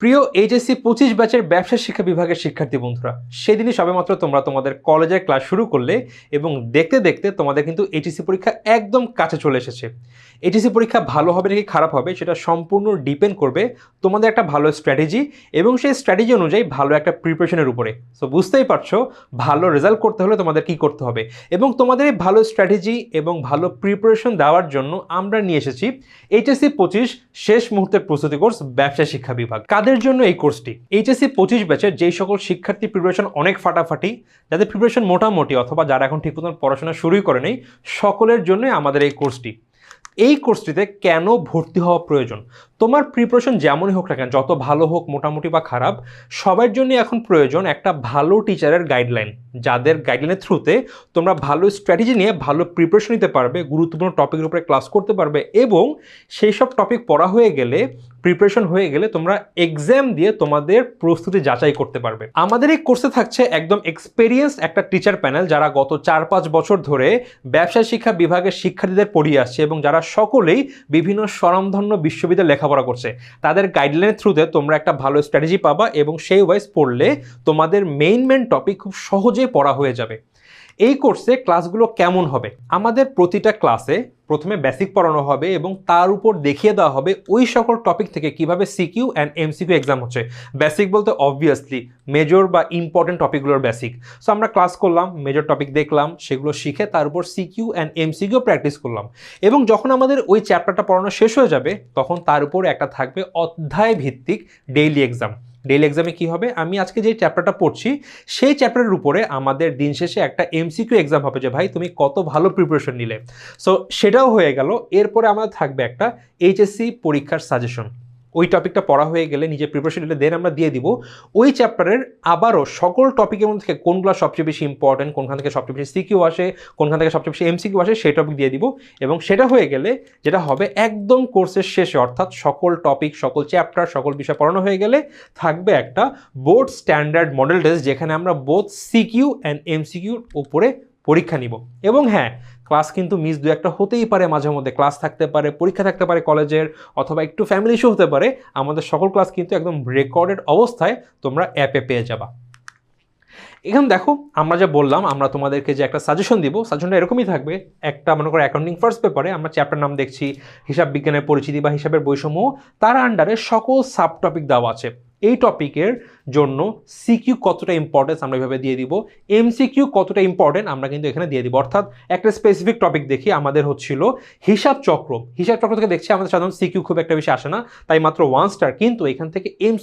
প্রিয় এইচএসসি 25 ব্যাচের ব্যবসা শিক্ষা বিভাগের শিক্ষার্থী বন্ধুরা, সেদিনই সবেমাত্র তোমরা তোমাদের কলেজের ক্লাস শুরু করলে এবং দেখতে দেখতে তোমাদের কিন্তু এইচএসসি পরীক্ষা একদম কাছে চলে এসেছে। এইচএসসি পরীক্ষা ভালো হবে নাকি খারাপ হবে সেটা সম্পূর্ণ ডিপেন্ড করবে তোমাদের একটা ভালো স্ট্র্যাটেজি এবং সেই স্ট্র্যাটেজি অনুযায়ী ভালো একটা প্রিপারেশনের উপরে। সো বুঝতেই পারছো ভালো রেজাল্ট করতে হলে তোমাদের কি করতে হবে, এবং তোমাদের এই ভালো স্ট্র্যাটেজি এবং ভালো প্রিপারেশন দেওয়ার জন্য আমরা নিয়ে এসেছি এইচএসসি 25 শেষ মুহূর্তের প্রস্তুতি কোর্স ব্যবসা শিক্ষা বিভাগ। কাদের জন্য এই কোর্সটি? এইচএসসি 25 ব্যাচের যেই সকল শিক্ষার্থী প্রিপারেশন অনেক ফাটাফাটি, যাদের প্রিপারেশন মোটামুটি অথবা যারা এখন ঠিক মতন পড়াশোনা শুরুই করে নেই, সকলের জন্য আমাদের এই কোর্সটি। এই কোর্সটিতে কেন ভর্তি হওয়া প্রয়োজন? তোমার প্রিপারেশন যেমনই হোক না কেন, যত ভালো হোক মোটামুটি বা খারাপ, সবার জন্য এখন প্রয়োজন একটা ভালো টিচারের গাইডলাইন, যাদের গাইডলাইনের থ্রুতে তোমরা ভালো স্ট্র্যাটেজি নিয়ে ভালো প্রিপারেশন নিতে পারবে, গুরুত্বপূর্ণ টপিকের উপরে ক্লাস করতে পারবে এবং সেই সব টপিক পড়া হয়ে গেলে, প্রিপারেশন হয়ে গেলে তোমরা এক্সাম দিয়ে তোমাদের প্রস্তুতি যাচাই করতে পারবে। আমাদের এই কোর্সে থাকছে একদম এক্সপেরিয়েন্স একটা টিচার প্যানেল, যারা গত 4-5 বছর ধরে ব্যবসায় শিক্ষা বিভাগের শিক্ষার্থীদের পড়িয়ে আসছে এবং যারা সকলেই বিভিন্ন স্বনামধন্য বিশ্ববিদ্যালয়ে লেখাপড়া করছে। তাদের গাইডলাইনের থ্রুতে তোমরা একটা ভালো স্ট্র্যাটেজি পাবা এবং সেই ওয়াইজ পড়লে তোমাদের মেইন টপিক খুব সহজে পড়া হয়ে যাবে। এই কোর্সে ক্লাসগুলো কেমন হবে? আমাদের প্রতিটা ক্লাসে প্রথমে বেসিক পড়ানো হবে এবং তার উপর দেখিয়ে দেওয়া হবে ওই সকল টপিক থেকে কিভাবে সিকিউ অ্যান্ড এমসিকিউ এক্সাম হচ্ছে। বেসিক বলতে অবভিয়াসলি মেজর বা ইম্পর্টেন্ট টপিকগুলোর বেসিক। সো আমরা ক্লাস করলাম, মেজর টপিক দেখলাম, সেগুলো শিখে তার উপর সিকিউ অ্যান্ড এমসিকিউ প্র্যাকটিস করলাম এবং যখন আমাদের ওই চ্যাপ্টারটা পড়ানো শেষ হয়ে যাবে তখন তার উপর একটা থাকবে অধ্যায় ভিত্তিক ডেইলি এক্সাম। ডেইলি এক্সামে কি হবে? আমি আজকে যে চ্যাপ্টারটা পড়ছি সেই চ্যাপ্টারের উপরে আমাদের দিন শেষে একটা এমসিকিউ এক্সাম হবে যে ভাই তুমি কত ভালো প্রিপারেশন নিলে। সো সেটাও হয়ে গেল। এরপরে আমাদের থাকবে একটা এইচএসসি পরীক্ষার সাজেশন। ওই টপিকটা পড়া হয়ে গেলে নিজে প্রিপারেশন নিলে দেন আমরা দিয়ে দিব ওই চ্যাপ্টারের আবারও সকল টপিকের মধ্যে থেকে কোনগুলো সবচেয়ে বেশি ইম্পর্টেন্ট, কোনখান থেকে সবচেয়ে বেশি সিকিউ আসে, কোনখান থেকে সবচেয়ে বেশি এমসিকিউ আসে, সেই টপিক দিয়ে দিব। এবং সেটা হয়ে গেলে যেটা হবে, একদম কোর্সের শেষে অর্থাৎ সকল টপিক, সকল চ্যাপ্টার, সকল বিষয় পড়ানো হয়ে গেলে থাকবে একটা বোর্ড স্ট্যান্ডার্ড মডেল টেস্ট, যেখানে আমরা বোথ সিকিউ অ্যান্ড এমসিকিউর উপরে পরীক্ষা নিব। এবং হ্যাঁ, ক্লাস কিন্তু মিস দু একটা হতেই পারে, মাঝে মধ্যে ক্লাস থাকতে পারে, পরীক্ষা থাকতে পারে কলেজের, অথবা একটু ফ্যামিলি ইস্যু হতে পারে। আমাদের সকল ক্লাস কিন্তু একদম রেকর্ডেড অবস্থায় তোমরা অ্যাপে পেয়ে যাবা। এখানে দেখো, আমরা যা বললাম, আমরা তোমাদেরকে যে একটা সাজেশন দিব, সাজেশনটা এরকমই থাকবে। একটা মনে করো অ্যাকাউন্টিং ফার্স্ট পেপারে আমরা চ্যাপ্টার নাম দেখছি হিসাব বিজ্ঞানের পরিচিতি বা হিসাবের বৈষম্য, তার আন্ডারে সকল সাব টপিক দেওয়া আছে। এই টপিকের জন্য সিকিউ কতটা ইম্পর্টেন্স আমরা এভাবে দিয়ে দিব, এমসিকিউ কতটা ইম্পর্টেন্ট আমরা কিন্তু এখানে দিয়ে দিব। অর্থাৎ একটা স্পেসিফিক টপিক দেখি, আমাদের হচ্ছিল হিসাব চক্র। হিসাব চক্র থেকে দেখছি আমাদের সাধারণত সিকিউ খুব একটা বেশি আসে না, তাই মাত্র 1 স্টার, কিন্তু এখান থেকে এমসি